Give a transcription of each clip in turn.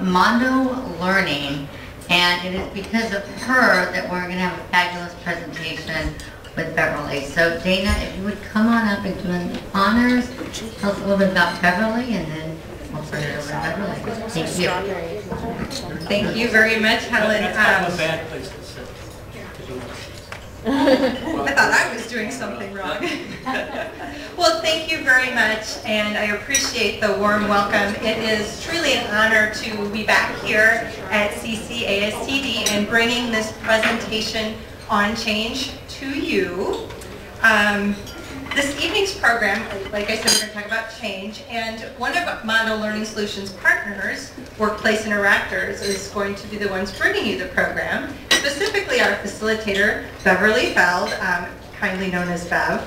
Mondo Learning, and it is because of her that we're going to have a fabulous presentation with Beverly. So Dana, if you would come on up and do the honors, tell us a little bit about Beverly, and then we'll turn it over to Beverly. Thank you. Thank you very much, Helen. I thought I was doing something wrong. Well, thank you very much, and I appreciate the warm welcome. It is truly an honor to be back here at CCASTD and bringing this presentation on change to you. This evening's program, like I said, we're going to talk about change, and one of Mondo Learning Solutions partners, Workplace Interactors, is going to be the ones bringing you the program, specifically our facilitator, Beverly Feld, kindly known as Bev.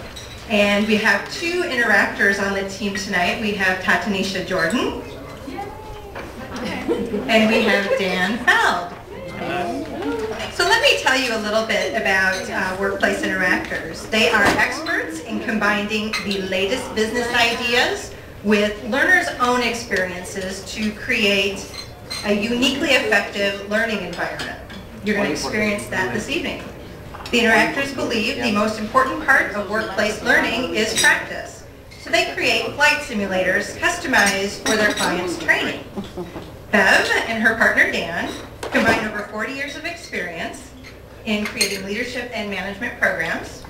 And we have two interactors on the team tonight. We have Tatanisha Jordan, and we have Dan Feld. So let me tell you a little bit about Workplace Interactors. They are experts in combining the latest business ideas with learners' own experiences to create a uniquely effective learning environment. You're going to experience that this evening. The interactors believe the most important part of workplace learning is practice. So they create flight simulators customized for their clients' training. Bev and her partner Dan combine over 40 years of experience in creating leadership and management programs.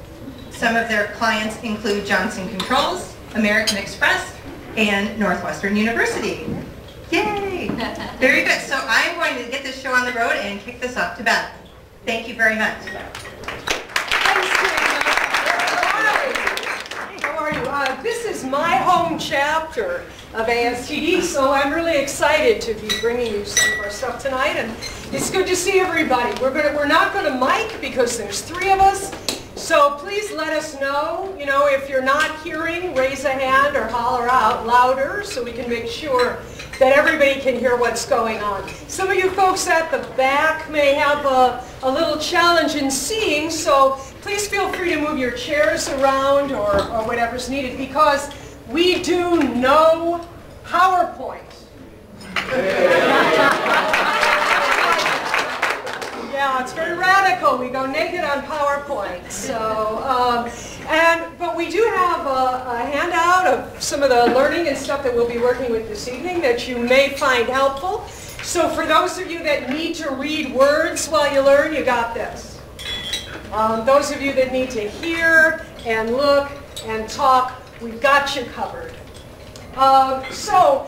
Some of their clients include Johnson Controls, American Express, and Northwestern University. Yay! Very good. So I'm going to get this show on the road and kick this off to Bev. Thank you very much. Thanks, Dana. Hi. How are you? This is my home chapter of ASTD, so I'm really excited to be bringing you some of our stuff tonight, and it's good to see everybody. We're not going to mic because there's 3 of us, so please let us know. You know, if you're not hearing, raise a hand or holler out louder so we can make sure that everybody can hear what's going on. Some of you folks at the back may have a little challenge in seeing, so please feel free to move your chairs around or whatever's needed, because we do no PowerPoint. Yeah, it's very radical. We go naked on PowerPoint. So, but we do have a handout of some of the learning and stuff that we'll be working with this evening that you may find helpful. So for those of you that need to read words while you learn, you got this. Those of you that need to hear and look and talk, we've got you covered. So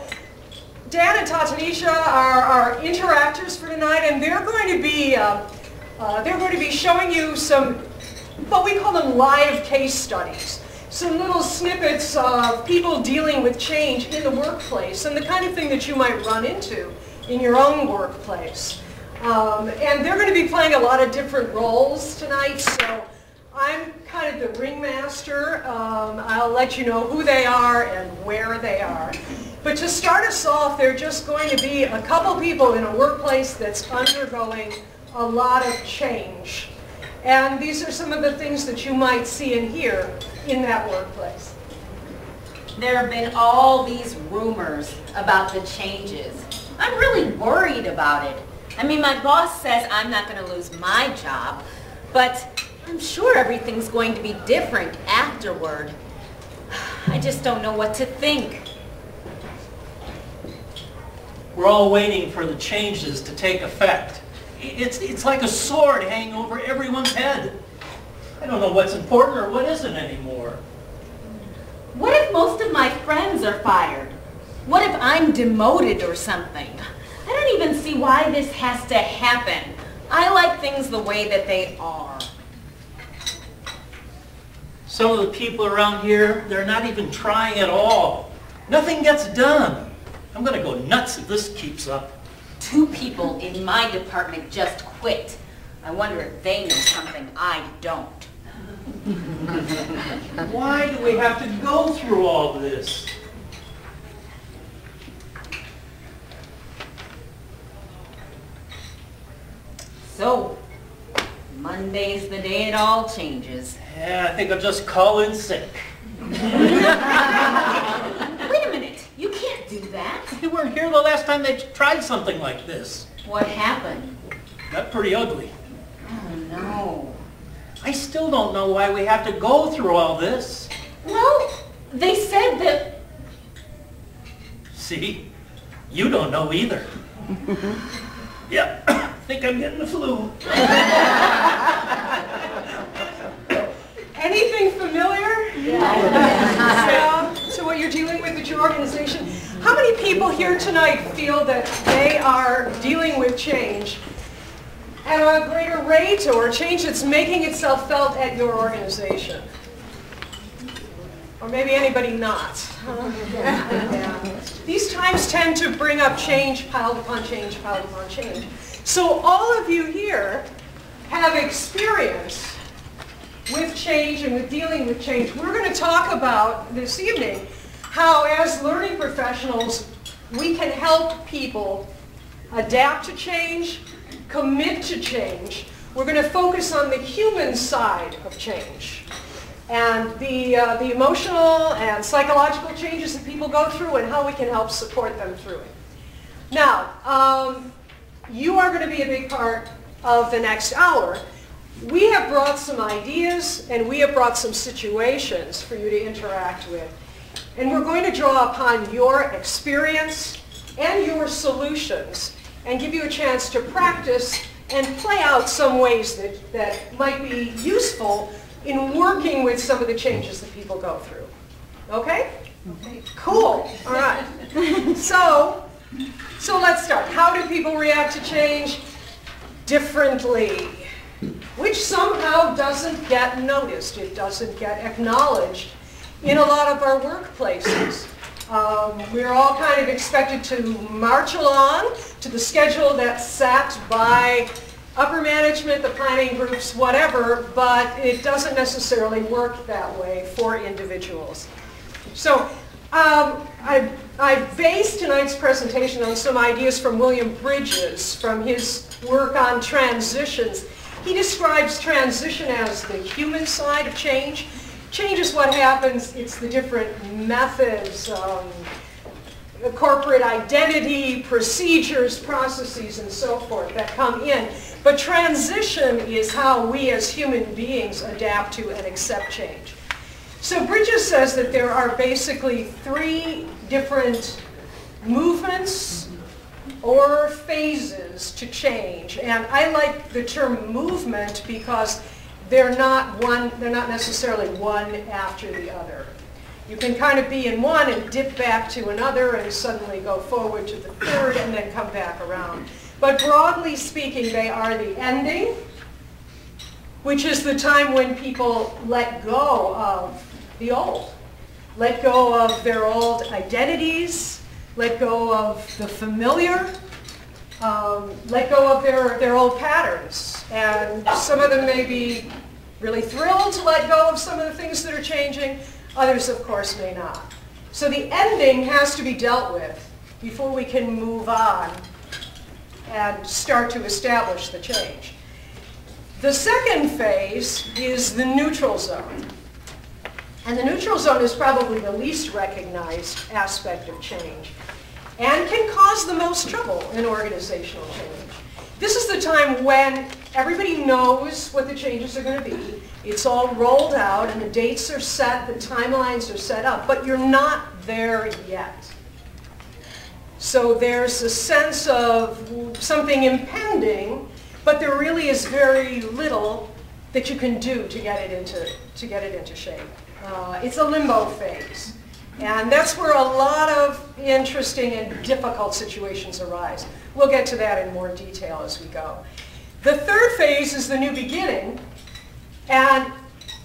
Dan and Tatanisha are our interactors for tonight, and they're going to be showing you some, what we call them, live case studies. Some little snippets of people dealing with change in the workplace and the kind of thing that you might run into in your own workplace. And they're going to be playing a lot of different roles tonight, so I'm kind of the ringmaster. I'll let you know who they are and where they are. But to start us off, they're just going to be a couple people in a workplace that's undergoing a lot of change. And these are some of the things that you might see and hear in that workplace. There have been all these rumors about the changes. I'm really worried about it. I mean, my boss says I'm not going to lose my job, but I'm sure everything's going to be different afterward. I just don't know what to think. We're all waiting for the changes to take effect. It's like a sword hanging over everyone's head. I don't know what's important or what isn't anymore. What if most of my friends are fired? What if I'm demoted or something? I don't even see why this has to happen. I like things the way that they are. Some of the people around here, they're not even trying at all. Nothing gets done. I'm going to go nuts if this keeps up. 2 people in my department just quit. I wonder if they know something I don't. Why do we have to go through all this? So, Monday's the day it all changes. Yeah, I think I'll just call in sick. Wait a minute. You can't do that? You weren't here the last time they tried something like this. What happened? Got pretty ugly. Oh, no. I still don't know why we have to go through all this. Well, they said that... See? You don't know either. Yep, I think I'm getting the flu. Anything familiar? Yeah. So what you're dealing with at your organization? How many people here tonight feel that they are dealing with change at a greater rate, or change that's making itself felt at your organization? Or maybe anybody not? Yeah. These times tend to bring up change, piled upon change, piled upon change. So all of you here have experience with change and with dealing with change. We're going to talk about this evening how, as learning professionals, we can help people adapt to change, commit to change. We're going to focus on the human side of change and the emotional and psychological changes that people go through and how we can help support them through it. Now, you are going to be a big part of the next hour. We have brought some ideas and we have brought some situations for you to interact with. And we're going to draw upon your experience and your solutions and give you a chance to practice and play out some ways that might be useful in working with some of the changes that people go through. Okay? Okay. Cool. All right. So let's start. How do people react to change? Differently. Which somehow doesn't get noticed. It doesn't get acknowledged in a lot of our workplaces. We're all kind of expected to march along to the schedule that's set by upper management, the planning groups, whatever, but it doesn't necessarily work that way for individuals. So I've based tonight's presentation on some ideas from William Bridges from his work on transitions. He describes transition as the human side of change. Change is what happens. It's the different methods, corporate identity, procedures, processes, and so forth that come in. But transition is how we as human beings adapt to and accept change. So Bridges says that there are basically 3 different movements or phases to change. And I like the term movement because they're not necessarily one after the other. You can kind of be in one and dip back to another and suddenly go forward to the third and then come back around. But broadly speaking, they are the ending, which is the time when people let go of the old, let go of their old identities, let go of the familiar, let go of their old patterns. And some of them may be really thrilled to let go of some of the things that are changing. Others, of course, may not. So the ending has to be dealt with before we can move on and start to establish the change. The second phase is the neutral zone. And the neutral zone is probably the least recognized aspect of change and can cause the most trouble in organizational change. This is the time when everybody knows what the changes are going to be. It's all rolled out and the dates are set, the timelines are set up, but you're not there yet. So there's a sense of something impending, but there really is very little that you can do to get it into shape. It's a limbo phase. And that's where a lot of interesting and difficult situations arise. We'll get to that in more detail as we go. The third phase is the new beginning. And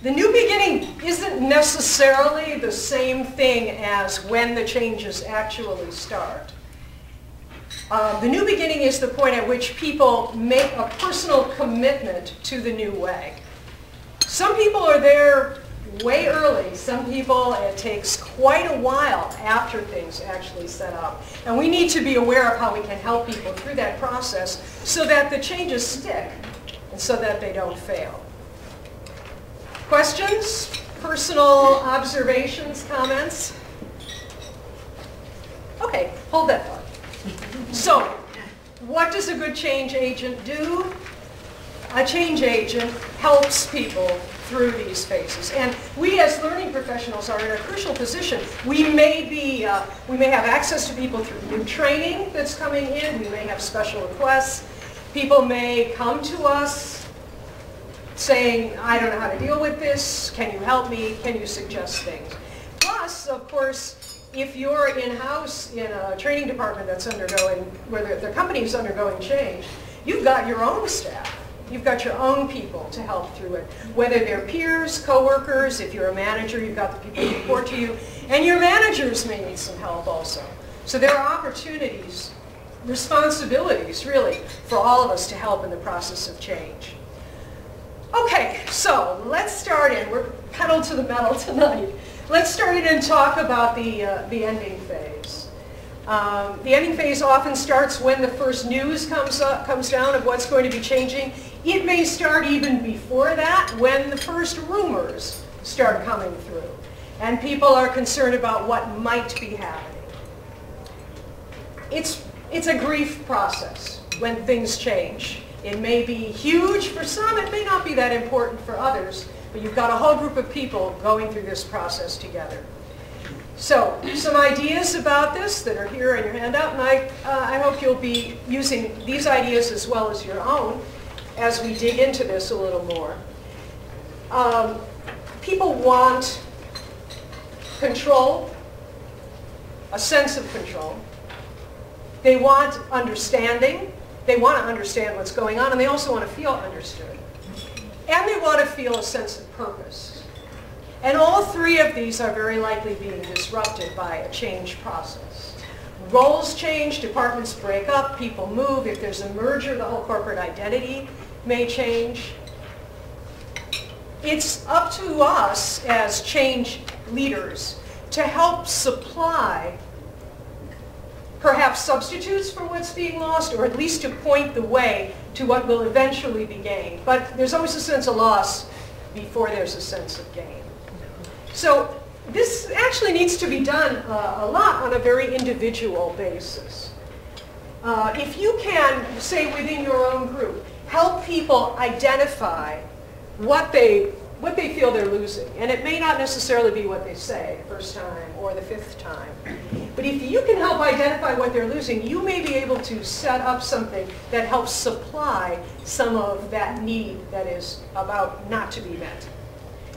the new beginning isn't necessarily the same thing as when the changes actually start. The new beginning is the point at which people make a personal commitment to the new way. Some people are there way early. Some people, it takes quite a while after things actually set up. And we need to be aware of how we can help people through that process so that the changes stick and so that they don't fail. Questions? Personal observations? Comments? Okay, hold that thought. So, what does a good change agent do? A change agent helps people through these phases. And we as learning professionals are in a crucial position. We may have access to people through new training that's coming in. We may have special requests. People may come to us saying, I don't know how to deal with this. Can you help me? Can you suggest things? Plus, of course, if you're in-house in a training department that's undergoing, where the company is undergoing change, you've got your own staff. You've got your own people to help through it. Whether they're peers, coworkers, if you're a manager, you've got the people who report to you, and your managers may need some help also. So there are opportunities, responsibilities, really, for all of us to help in the process of change. Okay, so let's start in. We're pedal to the metal tonight. Let's start in and talk about the ending phase. The ending phase often starts when the first news comes down of what's going to be changing. It may start even before that, when the first rumors start coming through, and people are concerned about what might be happening. It's a grief process when things change. It may be huge for some, it may not be that important for others, but you've got a whole group of people going through this process together. So, some ideas about this that are here in your handout, and I hope you'll be using these ideas as well as your own as we dig into this a little more. People want control, a sense of control. They want understanding. They want to understand what's going on, and they also want to feel understood. And they want to feel a sense of purpose. And all three of these are very likely being disrupted by a change process. Roles change, departments break up, people move. If there's a merger, the whole corporate identity may change. It's up to us as change leaders to help supply perhaps substitutes for what's being lost, or at least to point the way to what will eventually be gained. But there's always a sense of loss before there's a sense of gain. So this actually needs to be done a lot on a very individual basis. If you can, say within your own group, help people identify what they feel they're losing. And it may not necessarily be what they say the first time or the fifth time. But if you can help identify what they're losing, you may be able to set up something that helps supply some of that need that is about not to be met.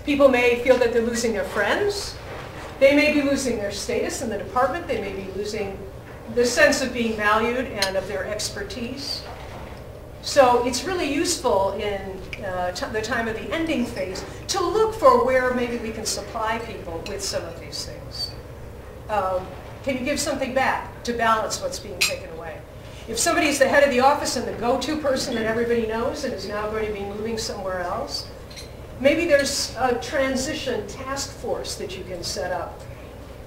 People may feel that they're losing their friends. They may be losing their status in the department. They may be losing the sense of being valued and of their expertise. So it's really useful in the time of the ending phase to look for where maybe we can supply people with some of these things. Can you give something back to balance what's being taken away? If somebody's the head of the office and the go-to person that everybody knows and is now going to be moving somewhere else, maybe there's a transition task force that you can set up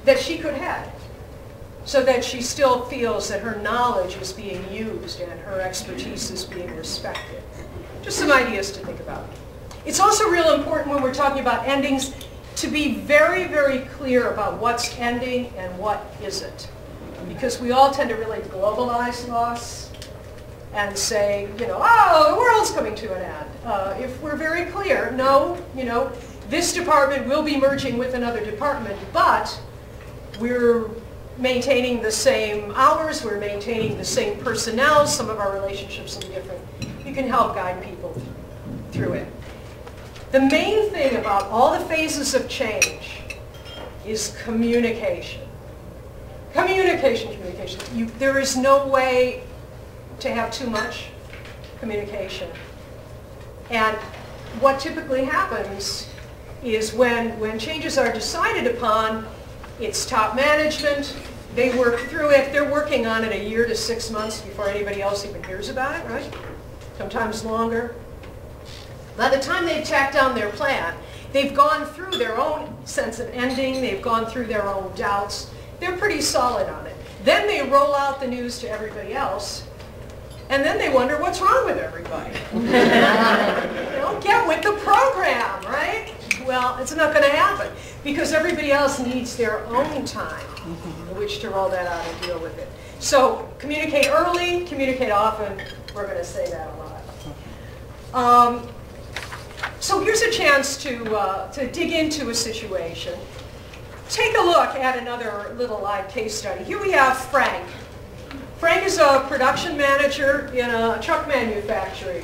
that she could head, so that she still feels that her knowledge is being used and her expertise is being respected. Just some ideas to think about. It's also real important when we're talking about endings to be very, very clear about what's ending and what isn't. Because we all tend to really globalize loss and say, oh, the world's coming to an end. If we're very clear, no, this department will be merging with another department, but we're maintaining the same hours, we're maintaining the same personnel, some of our relationships will be different. You can help guide people through it. The main thing about all the phases of change is communication. Communication. There is no way to have too much communication. And what typically happens is when changes are decided upon, it's top management, they work through it, they're working on it a year to 6 months before anybody else even hears about it, right? Sometimes longer. By the time they've tacked down their plan, they've gone through their own sense of ending, they've gone through their own doubts, they're pretty solid on it. Then they roll out the news to everybody else, and then they wonder what's wrong with everybody. Get with the program, right? Well, it's not going to happen because everybody else needs their own time in which to roll that out and deal with it. So communicate early, communicate often. We're going to say that a lot. So here's a chance to dig into a situation. Take a look at another little live case study. Here we have Frank. Frank is a production manager in a truck manufacturing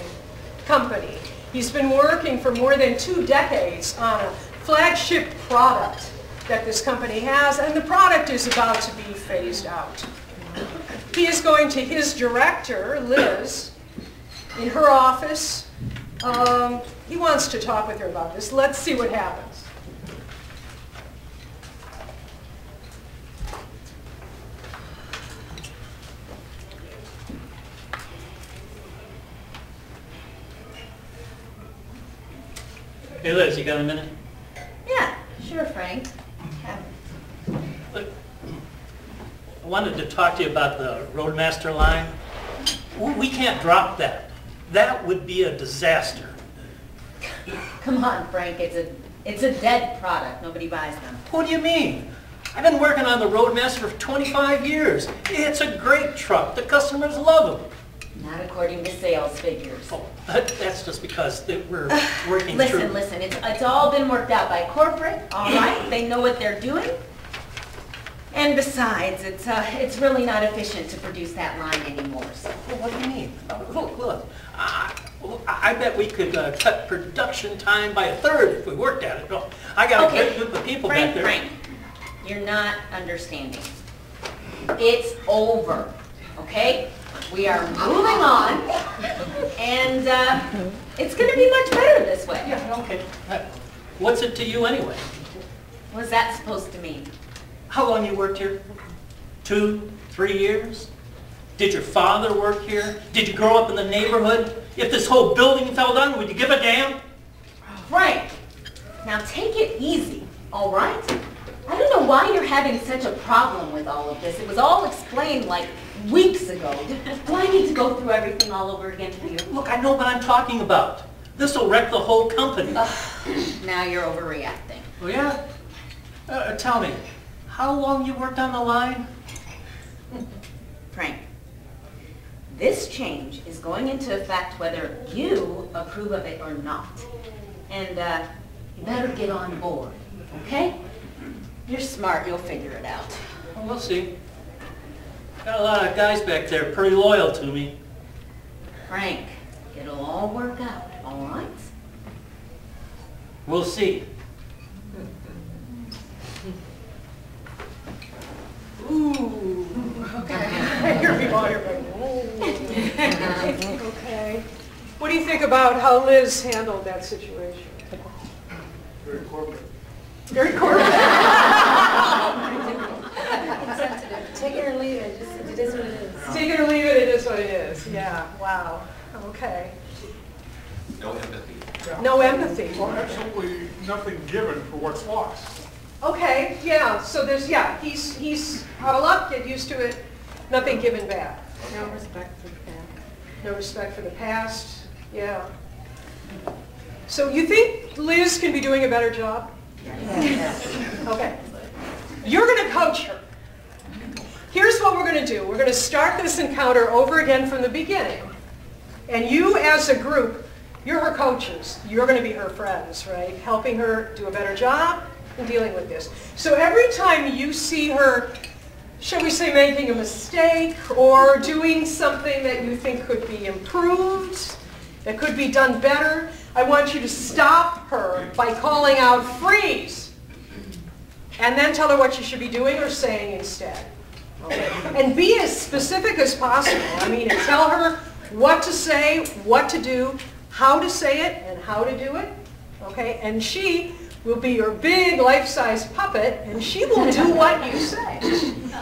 company. He's been working for more than 2 decades on a flagship product that this company has, and the product is about to be phased out. He is going to his director, Liz, in her office. He wants to talk with her about this. Let's see what happens. Hey Liz, you got a minute? Yeah, sure, Frank. Look, I wanted to talk to you about the Roadmaster line. We can't drop that. That would be a disaster. Come on, Frank, it's a dead product. Nobody buys them. What do you mean? I've been working on the Roadmaster for 25 years. It's a great truck. The customers love them. Not according to sales figures. Oh, that's just because we're working through... Listen, it's all been worked out by corporate, all right? They know what they're doing. And besides, it's really not efficient to produce that line anymore. So. Well, what do you mean? Look. I bet we could cut production time by 1/3 if we worked at it. No, I got a great group of people back there. Frank, you're not understanding. It's over, okay? We are moving on, and it's going to be much better this way. Yeah, okay. What's it to you anyway? What's that supposed to mean? How long you worked here? 2, 3 years? Did your father work here? Did you grow up in the neighborhood? If this whole building fell down, would you give a damn? Frank, now take it easy, all right? I don't know why you're having such a problem with all of this. It was all explained like weeks ago. Do I need to go through everything all over again for you? Look, I know what I'm talking about. This will wreck the whole company. Now you're overreacting. Oh, yeah? Tell me, how long you worked on the line? Frank, this change is going into effect whether you approve of it or not. And you better get on board, okay? You're smart, you'll figure it out. Well, we'll see. Got a lot of guys back there pretty loyal to me. Frank, it'll all work out, all right? We'll see. Ooh, okay. Here we are. Okay. What do you think about how Liz handled that situation? Very corporate. Very corporate. Insensitive. Take it or leave it. Just, it is what it is. Take it or leave it, it is what it is. Yeah, wow. Okay. No empathy. No empathy. Well, absolutely nothing given for what's lost. Okay, yeah, so there's, he's out of luck, get used to it, nothing given back. No respect for the past. No respect for the past, yeah. So you think Liz can be doing a better job? Yes. Okay. You're going to coach her. Here's what we're going to do. We're going to start this encounter over again from the beginning. And you as a group, you're her coaches. You're going to be her friends, right? Helping her do a better job in dealing with this. So every time you see her, shall we say, making a mistake or doing something that you think could be improved, that could be done better, I want you to stop her by calling out freeze. And then tell her what she should be doing or saying instead. Okay? And be as specific as possible. I mean, tell her what to say, what to do, how to say it, and how to do it. Okay? And she will be your big life-size puppet, and she will do what you say.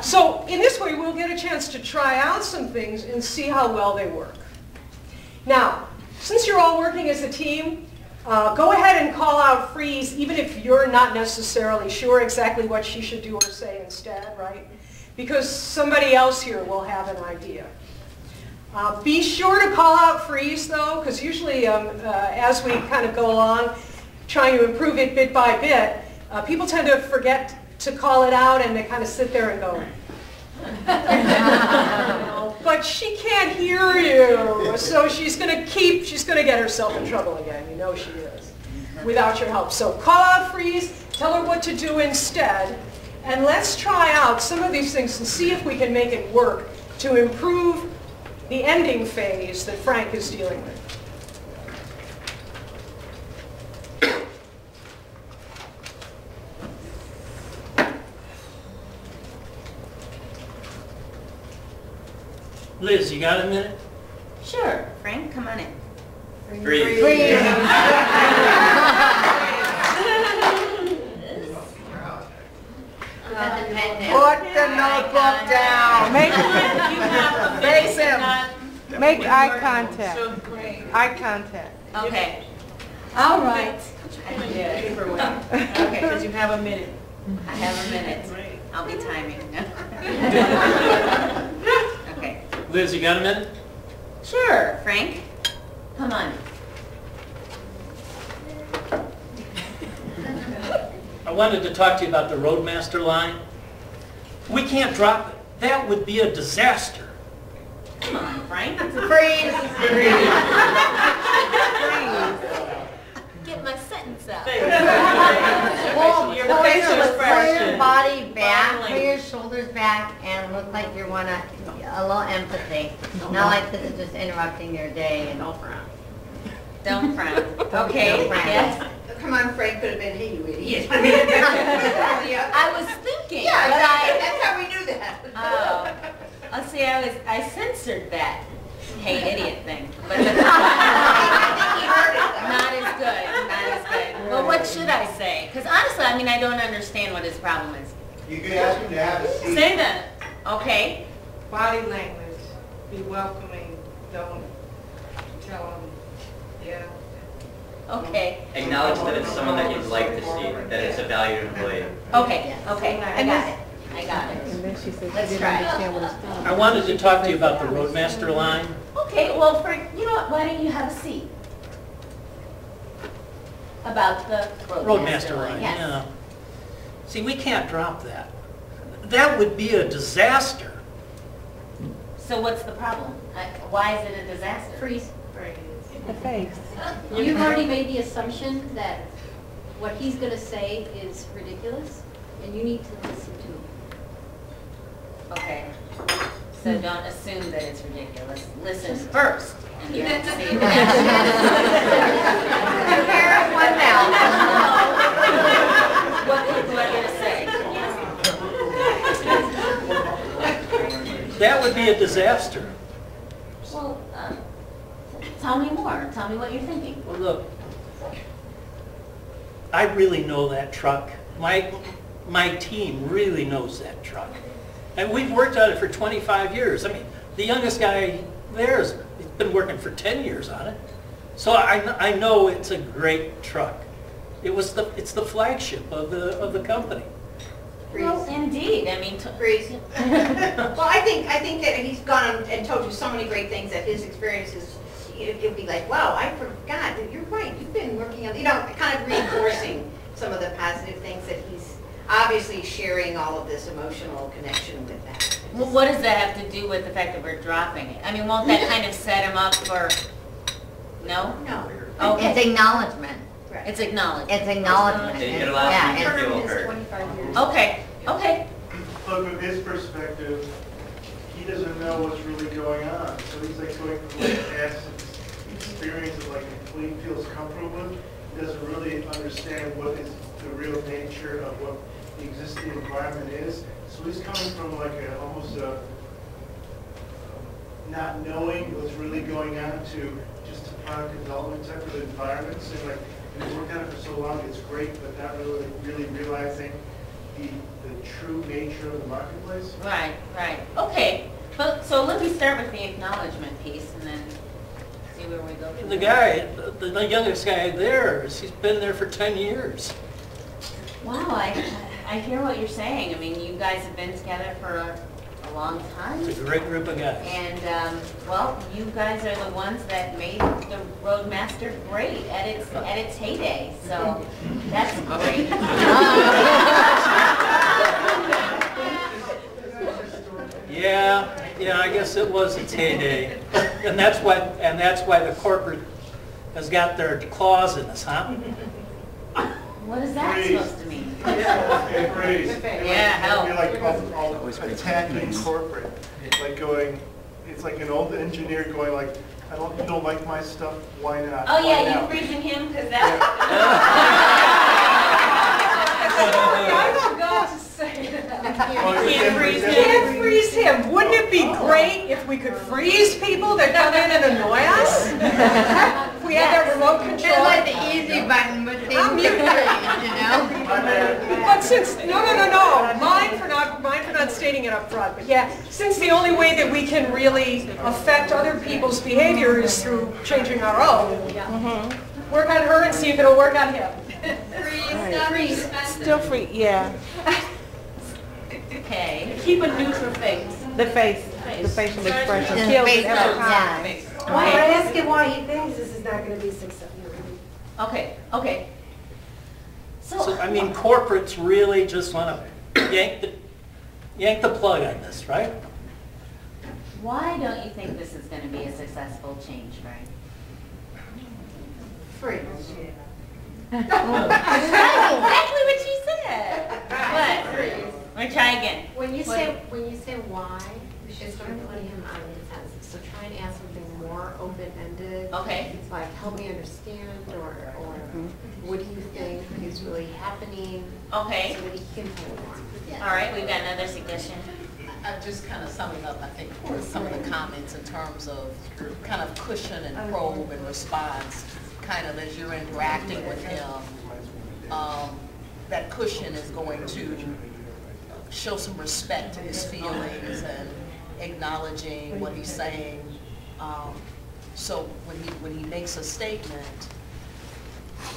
So in this way, we'll get a chance to try out some things and see how well they work. Now, since you're all working as a team, go ahead and call out freeze, even if you're not necessarily sure exactly what she should do or say instead, right? Because somebody else here will have an idea. Be sure to call out freeze, though, because usually as we kind of go along, trying to improve it bit by bit, people tend to forget to call it out and they kind of sit there and go, but she can't hear you, so she's going to get herself in trouble again, you know she is, without your help. So call out freeze, tell her what to do instead, and let's try out some of these things and see if we can make it work to improve the ending phase that Frank is dealing with. Liz, you got a minute? Sure, Frank, come on in. Freeze. Put the notebook down. Face him. Make eye contact. Eye contact. Okay. All right. Okay, Because you have a minute. I have a minute. I'll be timing. Okay. Liz, you got a minute? Sure, Frank. Come on. I wanted to talk to you about the Roadmaster line. We can't drop it. That would be a disaster. Come on, Frank. Freeze. Get my sentence out. Pull You're your expression. body back, pull your shoulders back, and look like you want a little empathy. Not like this is just interrupting your day. And don't frown. Don't frown. Okay. Don't frown. Yes. Come on, Frank, could have been, hey, you idiot. I was thinking. Yeah, but exactly. That's how we knew that. I'll see. I censored that "hey idiot" thing, but I think he heard it, though. not as good. Not as good. Well, what should I say? Because honestly, I mean, I don't understand what his problem is. You could ask him to have a seat. Say that. Okay. body language, be welcoming, don't tell them, yeah. Okay. Acknowledge that it's someone that you'd like to see, that it's a valued employee. Okay. Okay. I got it. I got it. And then she said Let's she didn't try. understand what it's called. I wanted to talk to you about the Roadmaster line. Okay. Well, you know what? Why don't you have a seat? About the Roadmaster line, Yes. yeah. See, we can't drop that. That would be a disaster. So what's the problem? Why is it a disaster? Freeze. The face. You've already made the assumption that what he's going to say is ridiculous, and you need to listen to him. Okay. So don't assume that it's ridiculous. Listen first. And you have to see it. Compare one now. What people are going to say. That would be a disaster. Well, tell me more. Tell me what you're thinking. Well, look, I really know that truck. My team really knows that truck. And we've worked on it for 25 years. I mean, the youngest guy there has been working for 10 years on it. So I know it's a great truck. It's the flagship of the company. Well, indeed. I mean, Freeze. Well, I think that he's gone and told you so many great things that his experiences, it'd be like, wow, I forgot. You're right. You've been working on, kind of reinforcing some of the positive things that he's obviously sharing all of this emotional connection with that. well, what does that have to do with the fact that we're dropping it? I mean, won't that kind of set him up for, no? No. Okay. It's acknowledgement. Right. It's acknowledged. It's acknowledgement. It allows Yeah, you to it's- feel heard. 25 years. Okay. Okay. But from his perspective, he doesn't know what's really going on. So he's like going from like past experiences like he feels comfortable with. He doesn't really understand what is the real nature of what the existing environment is. So he's coming from like almost a not knowing what's really going on to just a product development type of environment. So like, and he's worked on it for so long, it's great, but not really realizing the true nature of the marketplace. Right. Right. Okay. But so let me start with the acknowledgement piece and then see where we go. from The there. guy, the youngest guy there, he's been there for 10 years. Wow, I hear what you're saying. I mean, you guys have been together for a a long time. It's a great group of guys. And, well, you guys are the ones that made the Roadmaster great at its heyday, so that's great. Yeah, I guess it was its heyday. And that's why the corporate has got their claws in us, huh? What is that supposed to mean? Okay, praise. Yeah, help. It'd be like attacking corporate, like going, it's like an old engineer going like, you don't like my stuff, why not? Oh, Why yeah, you now?" freezing him, because that's... I forgot to say that. Oh, you can't freeze him. Can't freeze him. Wouldn't it be great if we could freeze people that come in and annoy us? If we had that remote It's control. like the easy button, but they I'm freeze, muted. you know? My bad. But since, no, mine for not stating it up front, but yeah, since the only way that we can really affect other people's behavior is through changing our own, work on her and see if it'll work on him. Still free, yeah. Okay, keep a neutral face. The face, the facial expression Yeah, kills face it every up, time. yeah. Well, I ask him why he thinks this is not going to be successful. Okay. So, I mean, corporates really just want to yank the plug on this, right? Why don't you think this is going to be a successful change, Frank? Exactly what she said. What? Or try again. When you say why, it's going to put him on the defensive. So try and ask something more open-ended. Okay. It's like, help me understand, or what do you think is really happening? Okay. So that he can tell more. All right, we've got another suggestion. I'm just kind of summing up, I think, for some of the comments in terms of kind of cushion and probe and response, kind of as you're interacting with him. That cushion is going to show some respect to his feelings and acknowledging what he's saying. So when he makes a statement,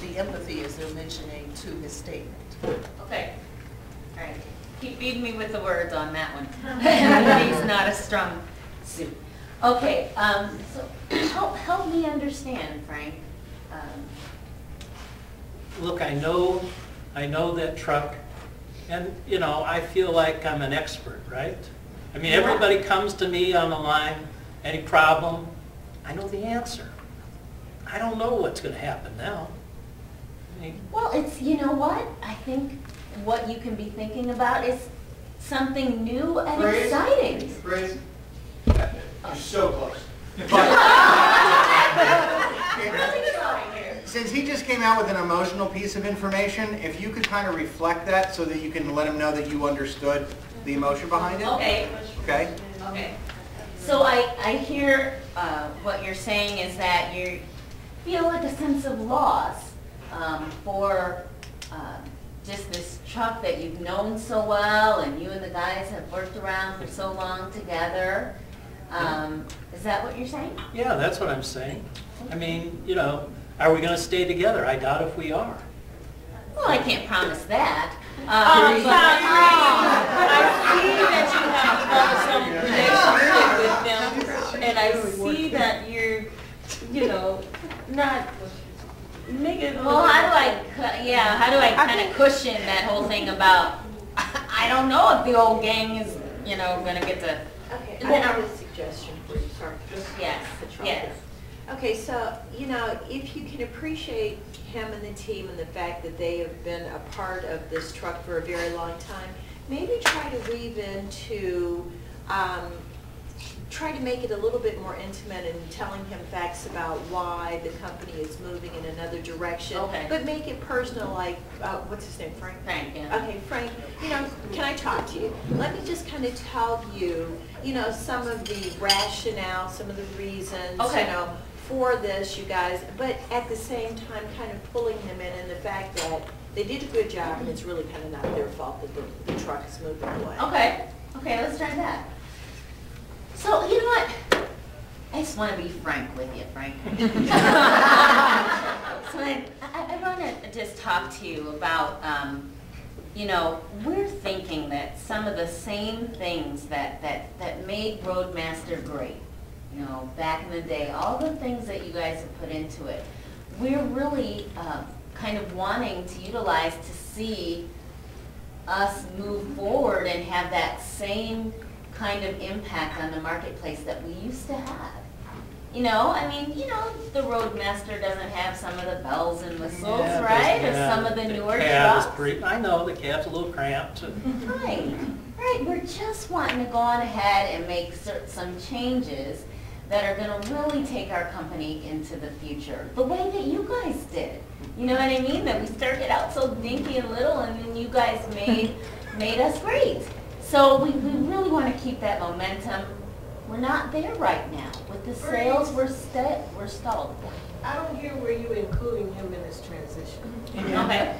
the empathy is they're mentioning to his statement. Okay. All right. Keep feeding me with the words on that one. He's not a strong suit. Okay. So help me understand, Frank. Look, I know that truck, and you know, I feel like I'm an expert, right? I mean, everybody comes to me on the line, any problem, I know the answer. I don't know what's going to happen now. I mean, Well, it's, you know what? I think what you can be thinking about is something new and exciting. Grace, you're so close. Since he just came out with an emotional piece of information, if you could kind of reflect that so that you can let him know that you understood the emotion behind it. Okay. Okay? Okay. So I hear what you're saying is that you feel like a sense of loss for just this truck that you've known so well and you and the guys have worked around for so long together. Is that what you're saying? yeah, that's what I'm saying. I mean, you know, are we going to stay together? I doubt if we are. Well, I can't promise that. Oh, I see that you have some relationship with them, and I see that you're, you know, not making. Well, how do I kind of cushion that whole thing about? I don't know if the old gang is, you know, going to get to. Okay, I have a suggestion for you, sorry. Yes. Yes. Okay, so, you know, if you can appreciate him and the team and the fact that they have been a part of this truck for a very long time, maybe try to weave into, try to make it a little bit more intimate and telling him facts about why the company is moving in another direction. Okay. But make it personal, like, what's his name, Frank? Frank, yeah. Okay, Frank, you know, can I talk to you? Let me just kind of tell you, you know, some of the rationale, some of the reasons, Okay. you know, for this, you guys, but at the same time kind of pulling him in and the fact that they did a good job and it's really kind of not their fault that the truck is moving away. Okay. Okay, let's try that. So, you know what? I just want to be frank with you, Frank. So I want to just talk to you about you know, we're thinking that some of the same things that made Roadmaster great, you know, back in the day, all the things that you guys have put into it, we're really kind of wanting to utilize to see us move forward and have that same kind of impact on the marketplace that we used to have. You know, I mean, you know, the Roadmaster doesn't have some of the bells and whistles, Yeah, right? Or yeah, some of the newer cab is trucks. I know, the cab's a little cramped. Right, right. We're just wanting to go on ahead and make some changes that are going to really take our company into the future, the way that you guys did. You know what I mean? That we started out so dinky and little, and then you guys made us great. So we really want to keep that momentum. We're not there right now. With the sales, we're stalled. I don't hear where you including him in this transition. Okay.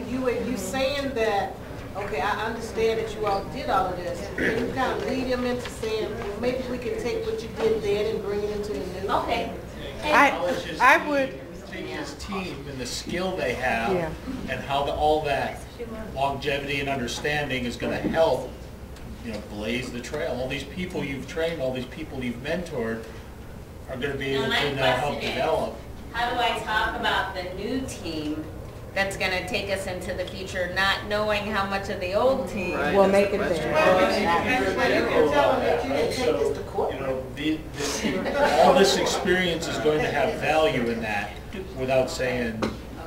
You saying that, okay, I understand that you all did all of this. Can you kind of lead him into saying, well, maybe we can take what you did then and bring it into the new? Okay. I would, take his team and the skill they have, Yeah. and how all that longevity and understanding is going to help, you know, blaze the trail. All these people you've trained, all these people you've mentored, are going to be able to now help develop. How do I talk about the new team that's going to take us into the future, not knowing how much of the old team will make it there. You know, all this experience is going to have value in that, without saying,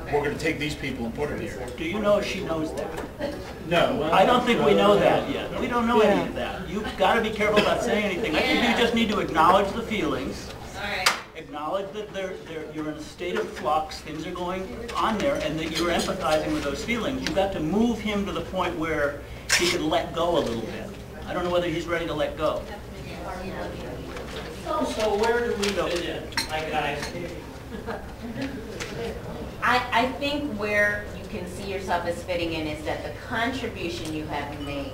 we're going to take these people and put them here. Do you know she knows that? No. I don't think we know that yet. We don't know any of that. You've got to be careful about saying anything. I think you just need to acknowledge the feelings. All right. Acknowledge that you're in a state of flux, things are going on there, and that you're empathizing with those feelings. You've got to move him to the point where he can let go a little bit. I don't know whether he's ready to let go. So where do we go in, my guys? I think where you can see yourself as fitting in is that the contribution you have made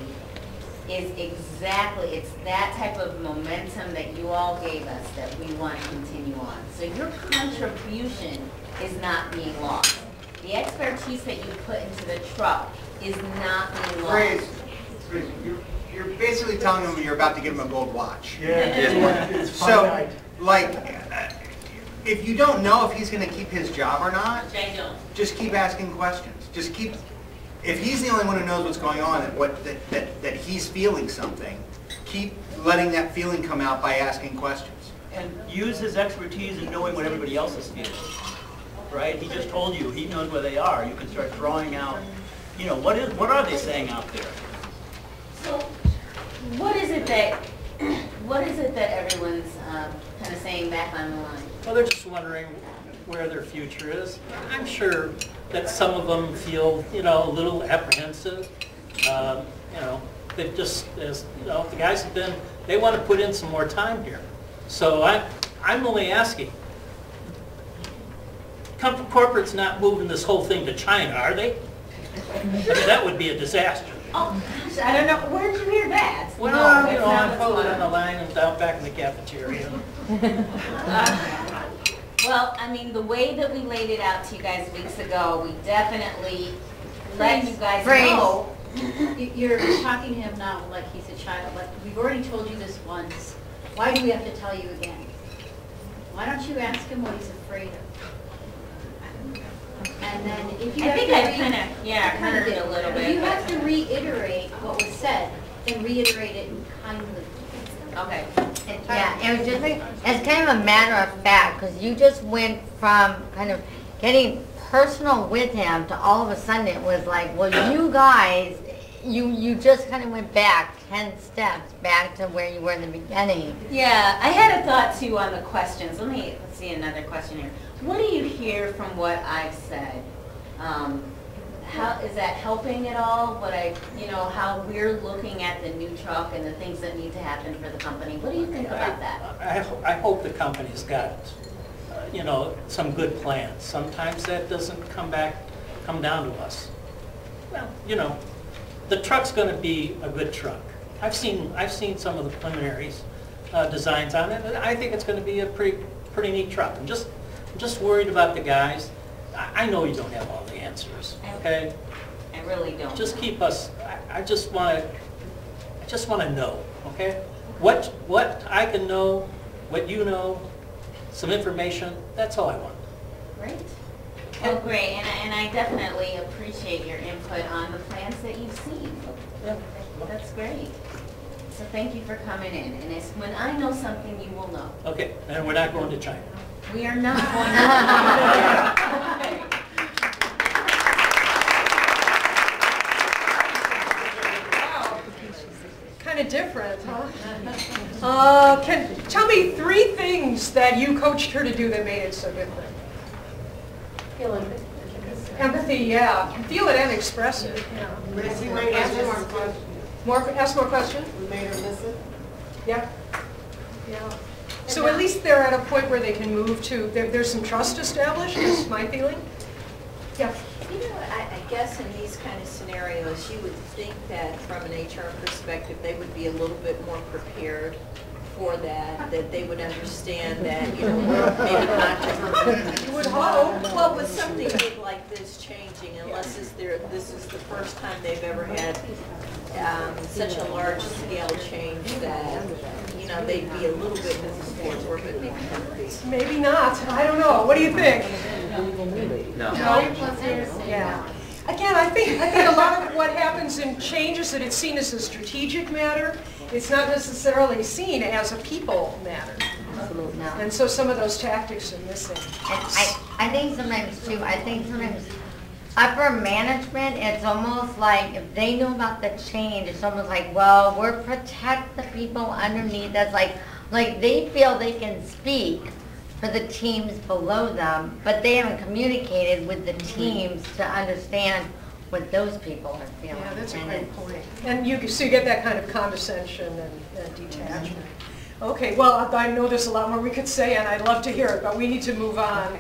is exactly, it's that type of momentum that you all gave us that we want to continue on. So your contribution is not being lost. The expertise that you put into the truck is not being lost. You're basically telling them you're about to give them a gold watch. Yeah. So, like, if you don't know if he's going to keep his job or not, just keep asking questions. Just keep, if he's the only one who knows what's going on and that he's feeling something, keep letting that feeling come out by asking questions. And use his expertise in knowing what everybody else is feeling. Right? He just told you, he knows where they are. You can start drawing out, you know, what are they saying out there? So what is it that everyone's kind of saying back on the line? Well, they're just wondering where their future is. I'm sure that some of them feel, you know, a little apprehensive. You know, they've just, as you know, the guys have been, they want to put in some more time here. So I'm only asking. Corporate's not moving this whole thing to China, are they? I mean, that would be a disaster. Oh, gosh, I don't know. Where'd you hear that? Well, no, you know, I followed on the line and down back in the cafeteria. Well, I mean, the way that we laid it out to you guys weeks ago, we definitely let you guys know. You're talking to him now like he's a child, but we've already told you this once. Why do we have to tell you again? Why don't you ask him what he's afraid of? And then if you I have think to I kind of did a little bit. If you have to reiterate what was said, then reiterate it kindly. Okay. Yeah, it was just, it's kind of a matter of fact, because you just went from kind of getting personal with him to all of a sudden it was like, well, you guys, you just kind of went back 10 steps back to where you were in the beginning. Yeah, I had a thought too on the questions. Let's see another question here. What do you hear from what I've said? How is that helping at all? How we're looking at the new truck and the things that need to happen for the company. What do you think about that? I hope the company's got, you know, some good plans. Sometimes that doesn't come down to us. Well, you know, the truck's going to be a good truck. I've seen some of the preliminaries designs on it, and I think it's going to be a pretty neat truck. I'm just worried about the guys. I know you don't have all the answers, okay? I really don't. Just keep us, I just want to know, okay? What I can know, what you know, some information, that's all I want. Great. Well, great, and I definitely appreciate your input on the plans that you've seen. Yeah. That's great. So thank you for coming in, and it's, when I know something, you will know. Okay, and we're not going to China. We are not going to. Kind of different, huh? Tell me 3 things that you coached her to do that made it so different. Feel empathy. Empathy, yeah. Feel it and express it. Yeah. We might ask more questions. Ask more questions? We made her listen. Yeah. Yeah. So at least they're at a point where they can move to, there's some trust established, is my feeling. Yeah. You know, I guess in these kind of scenarios, you would think that from an HR perspective, they would be a little bit more prepared for that they would understand that, you know, we're maybe not just... You would hope. Well, with something big like this changing, unless this is the first time they've ever had such a large scale change that, you know, they'd be a little bit more prepared for it, but maybe not be. Maybe not. I don't know. What do you think? No. Yeah. Again, I think a lot of what happens in change is that it's seen as a strategic matter. It's not necessarily seen as a people matter. No. And so some of those tactics are missing. And I think sometimes too, upper management, it's almost like if they know about the change, it's almost like, well, we're protect the people underneath us. Like they feel they can speak for the teams below them, but they haven't communicated with the teams to understand what those people are feeling. Yeah, that's a great point. And so you get that kind of condescension and detachment. Okay, well, I know there's a lot more we could say, and I'd love to hear it, but we need to move on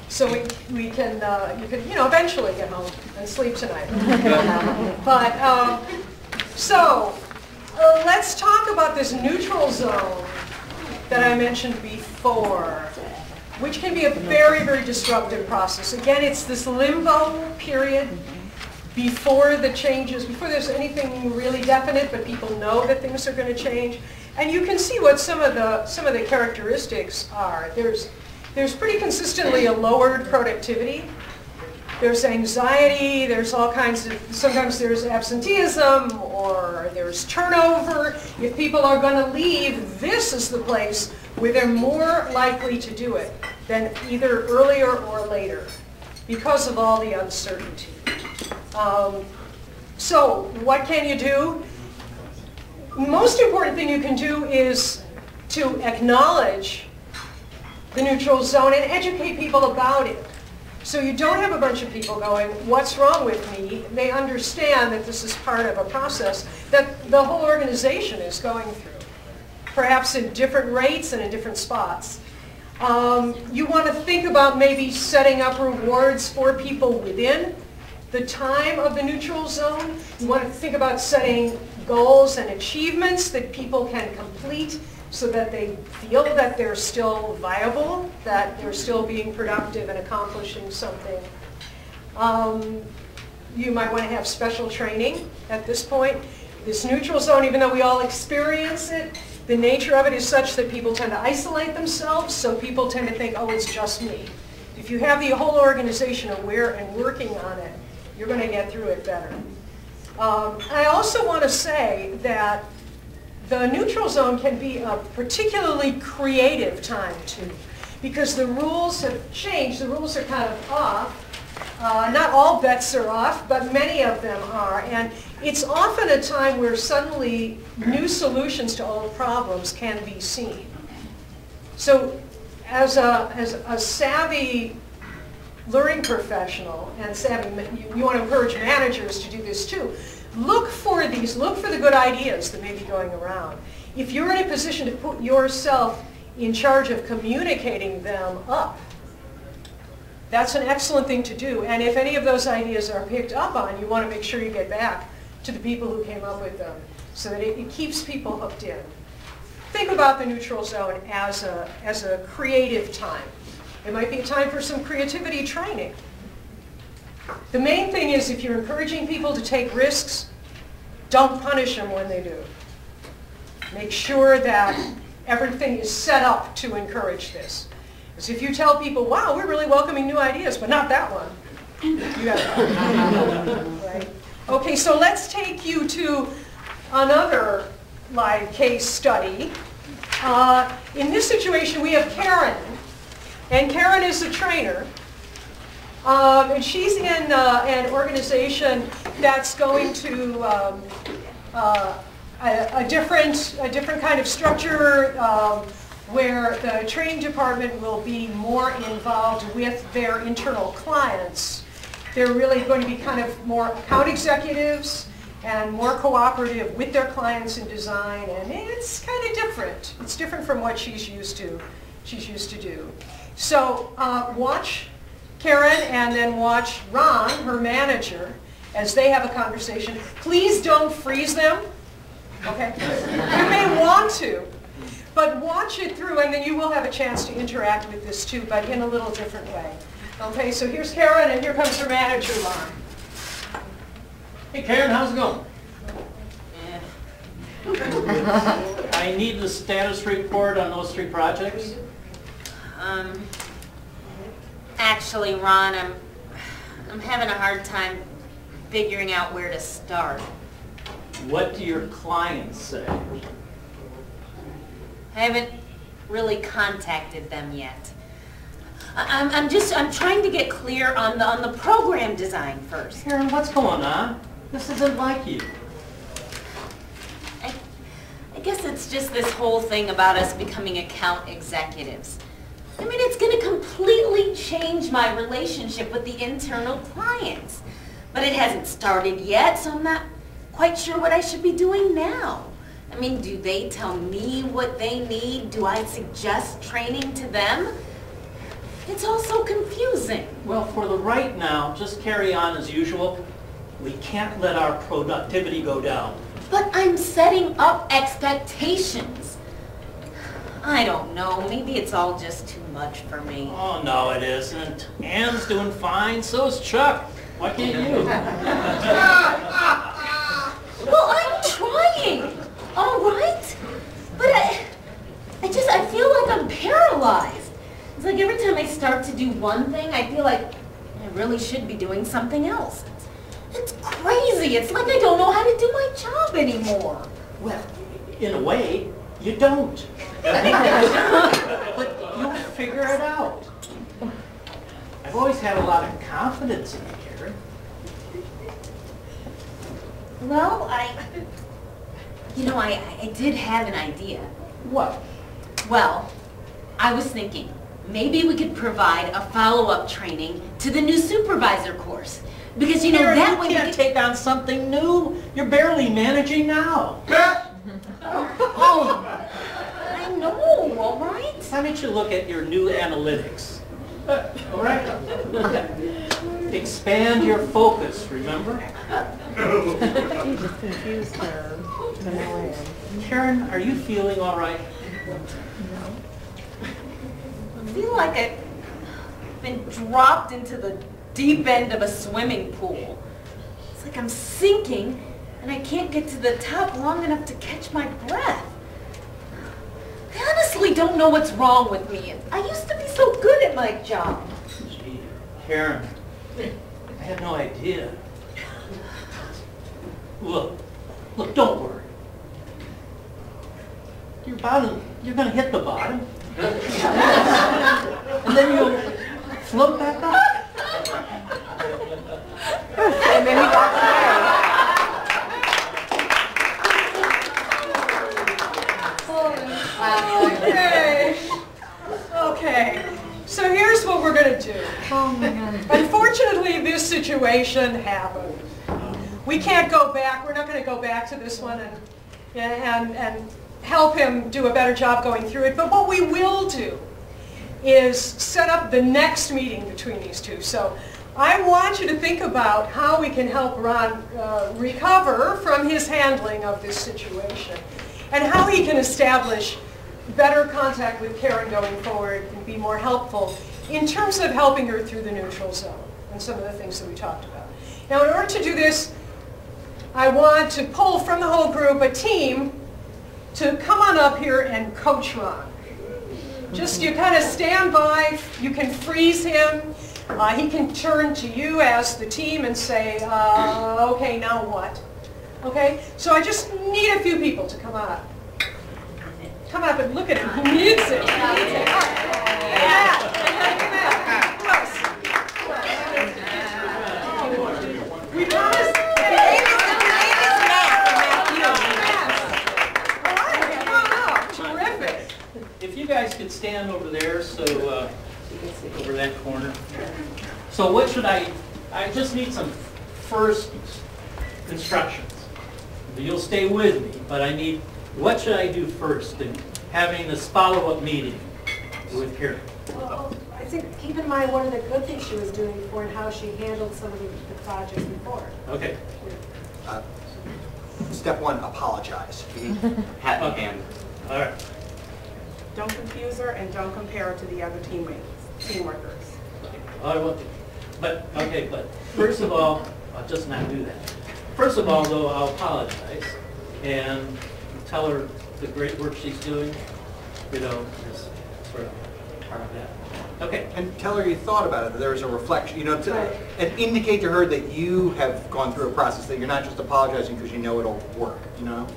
so you can eventually get home and sleep tonight. But let's talk about this neutral zone that I mentioned before, which can be a very, very disruptive process. Again, it's this limbo period before the changes, before there's anything really definite, but people know that things are going to change. And you can see what some of the characteristics are. There's pretty consistently a lowered productivity. There's anxiety, there's all kinds of, sometimes there's absenteeism or there's turnover. If people are going to leave, this is the place where they're more likely to do it than either earlier or later because of all the uncertainty. So what can you do? Most important thing you can do is to acknowledge the neutral zone and educate people about it. So you don't have a bunch of people going, what's wrong with me? They understand that this is part of a process that the whole organization is going through, perhaps in different rates and in different spots. You want to think about maybe setting up rewards for people within the time of the neutral zone. You want to think about setting goals and achievements that people can complete so that they feel that they're still viable, that they're still being productive and accomplishing something. You might want to have special training at this point. This neutral zone, even though we all experience it, the nature of it is such that people tend to isolate themselves, so people tend to think, oh, it's just me. If you have the whole organization aware and working on it, you're going to get through it better. I also want to say that the neutral zone can be a particularly creative time too, because the rules have changed. The rules are kind of off. Not all bets are off, but many of them are. And it's often a time where suddenly new solutions to old problems can be seen. So as a savvy learning professional, and savvy, you want to encourage managers to do this too. Look for the good ideas that may be going around. If you're in a position to put yourself in charge of communicating them up, that's an excellent thing to do. And if any of those ideas are picked up on, you want to make sure you get back to the people who came up with them so that it keeps people hooked in. Think about the neutral zone as a creative time. It might be a time for some creativity training. The main thing is if you're encouraging people to take risks, don't punish them when they do. Make sure that everything is set up to encourage this. Because if you tell people, wow, we're really welcoming new ideas, but not that one, you got it. Right? Okay, so let's take you to another live case study. In this situation, we have Karen. And Karen is a trainer. And she's in an organization that's going to a different kind of structure where the training department will be more involved with their internal clients. They're really going to be kind of more account executives and more cooperative with their clients in design, and it's kind of different. It's different from what she's used to do. So watch Karen and then watch Ron, her manager, as they have a conversation. Please don't freeze them, okay? You may want to, but watch it through and then you will have a chance to interact with this too, but in a little different way. Okay, so here's Karen and here comes her manager, Ron. Hey Karen, how's it going? I need the status report on those 3 projects. Actually, Ron, I'm having a hard time figuring out where to start. What do your clients say? I haven't really contacted them yet. I'm trying to get clear on the program design first. Karen, what's going on? This isn't like you. I guess it's just this whole thing about us becoming account executives. I mean, it's going to completely change my relationship with the internal clients. But it hasn't started yet, so I'm not quite sure what I should be doing now. I mean, do they tell me what they need? Do I suggest training to them? It's all so confusing. Well, for the right now, just carry on as usual. We can't let our productivity go down. But I'm setting up expectations. I don't know, maybe it's all just too much for me. Oh, no, it isn't. Ann's doing fine, so's Chuck. Why can't you? Well, I'm trying, all right? But I feel like I'm paralyzed. It's like every time I start to do one thing, I feel like I really should be doing something else. It's crazy. It's like I don't know how to do my job anymore. Well, in a way, you don't. But you'll figure it out. I've always had a lot of confidence in you, Karen. Well, I did have an idea. What? Well, I was thinking, maybe we could provide a follow-up training to the new supervisor course. Because, you know, Karen, that way you can't take on something new. You're barely managing now. Oh, I know, all right? Why don't you look at your new analytics? All right? Expand your focus, remember? You just confused her. Karen, are you feeling all right? I feel like I've been dropped into the deep end of a swimming pool. It's like I'm sinking and I can't get to the top long enough to catch my breath. I honestly don't know what's wrong with me. I used to be so good at my job. Gee, Karen, I had no idea. Look, don't worry. You're going to hit the bottom. And then you'll float back up. And then he walks away. Okay. So here's what we're going to do. Oh my God. Unfortunately, this situation happened. We can't go back. We're not going to go back to this one and help him do a better job going through it. But what we will do is set up the next meeting between these two. So I want you to think about how we can help Ron recover from his handling of this situation and how he can establish better contact with Karen going forward and be more helpful in terms of helping her through the neutral zone. and some of the things that we talked about. Now, in order to do this, I want to pull from the whole group a team to come on up here and coach Ron. Just you kind of stand by, you can freeze him, he can turn to you as the team and say, okay, now what? Okay, so I just need a few people to come on up. Come up and look at him, he needs it. He needs it. All right. Yeah. We promised. If you guys could stand over there, so over that corner. So what should I just need some first instructions. You'll stay with me, but I need, what should I do first in having this follow-up meeting with Karen? Well, I think keep in mind one of the good things she was doing before and how she handled some of the projects before. Okay. Step one, apologize. Hat in hand. All right. Don't confuse her and don't compare her to the other team workers. I want to, but first of all, I'll just not do that. First of all, though, I'll apologize and tell her the great work she's doing, you know, is sort of part of that. Okay. And tell her you thought about it, that there's a reflection, you know, and indicate to her that you have gone through a process, that you're not just apologizing because you know it'll work, you know?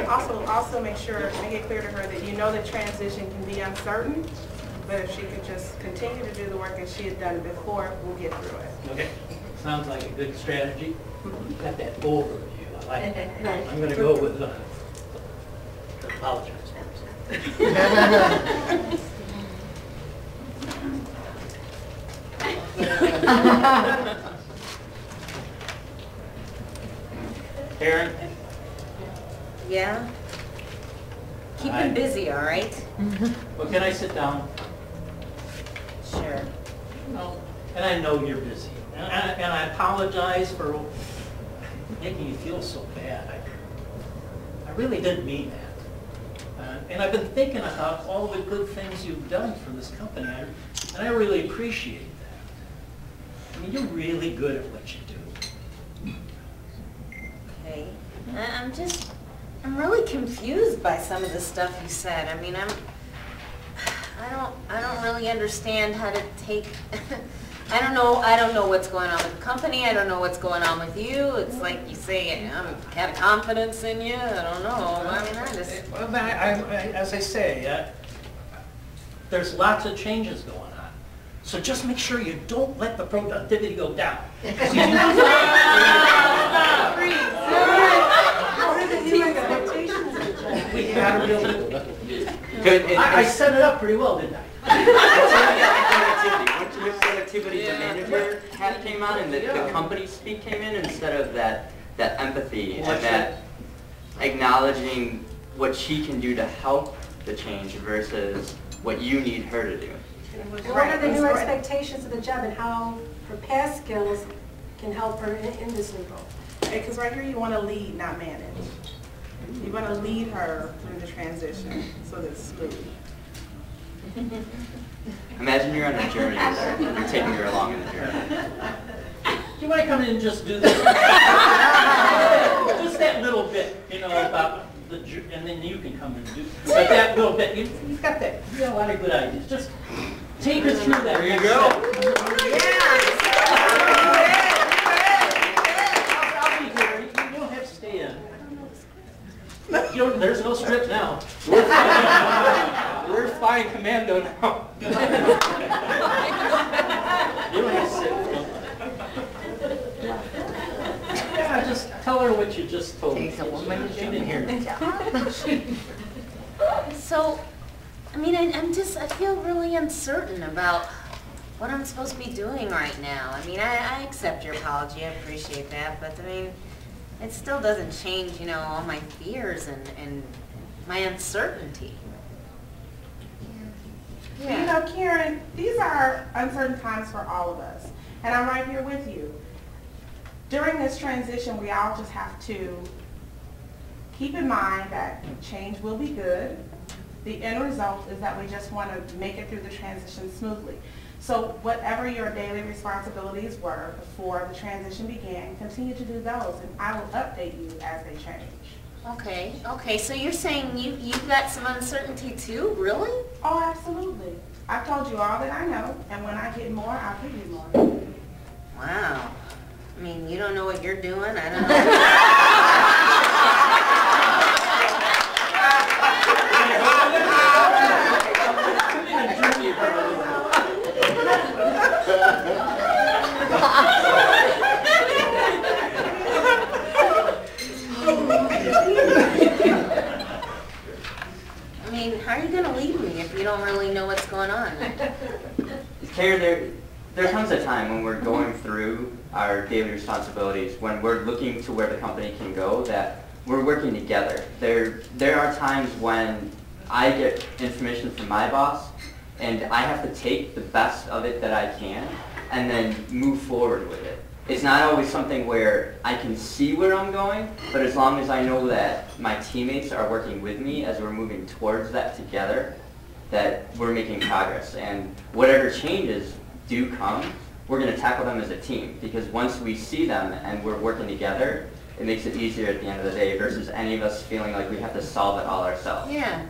Also make it clear to her that you know that transition can be uncertain, but if she could just continue to do the work as she had done before, we'll get through it. Okay. Sounds like a good strategy. Got that overview. I like it. I'm going to go with apologize. Karen? Yeah? Keep him busy, all right? Well, can I sit down? Sure. No. And I know you're busy. And I apologize for making you feel so bad. I really didn't mean that. And I've been thinking about all the good things you've done for this company, and I really appreciate that. I mean, you're really good at what you do. Okay. I'm really confused by some of the stuff you said. I mean, I don't really understand how to take, I don't know what's going on with the company. I don't know what's going on with you. It's like you say, I'm kind of confidence in you. I don't know. I mean, as I say, there's lots of changes going on. So just make sure you don't let the productivity go down. What are the new expectations? We gotta really. I set it up pretty well, didn't I? Once your productivity, the manager hat came on and the company speak came in, instead of that empathy and that acknowledging what she can do to help the change versus what you need her to do. What are the new expectations of the job and how her past skills can help her in this new role? Because right here you want to lead, not manage. You want to lead her through the transition so that it's smooth. Imagine you're on a journey. You're taking her along in the journey. You might come in and just do this. Just that little bit, you know, about the, and then you can come and do. But that little bit, you've got that. You got a lot of good ideas. Just take her through that. There you go. I'll be here. You don't have to stay in. There's no strip now. We're flying commando now. You don't have to sit. Yeah, just tell her what you just told me. She didn't hear me. So, I mean, I feel really uncertain about what I'm supposed to be doing right now. I mean, I accept your apology, I appreciate that, but I mean, it still doesn't change, you know, all my fears and my uncertainty. Yeah. You know, Karen, these are uncertain times for all of us, and I'm right here with you. During this transition, we all just have to keep in mind that change will be good. The end result is that we just want to make it through the transition smoothly. So whatever your daily responsibilities were before the transition began, continue to do those, and I will update you as they change. Okay, so you're saying you've got some uncertainty too, really? Oh, absolutely. I've told you all that I know, and when I get more, I'll give you more. Wow. I mean, you don't know what you're doing, I don't know. I mean, how are you going to lead me if you don't really know what's going on? Kara, there comes a time when we're going through our daily responsibilities, when we're looking to where the company can go, that we're working together. There are times when I get information from my boss, and I have to take the best of it that I can, and then move forward with it. It's not always something where I can see where I'm going, but as long as I know that my teammates are working with me as we're moving towards that together, that we're making progress. And whatever changes do come, we're going to tackle them as a team, because once we see them and we're working together, it makes it easier at the end of the day versus any of us feeling like we have to solve it all ourselves. Yeah,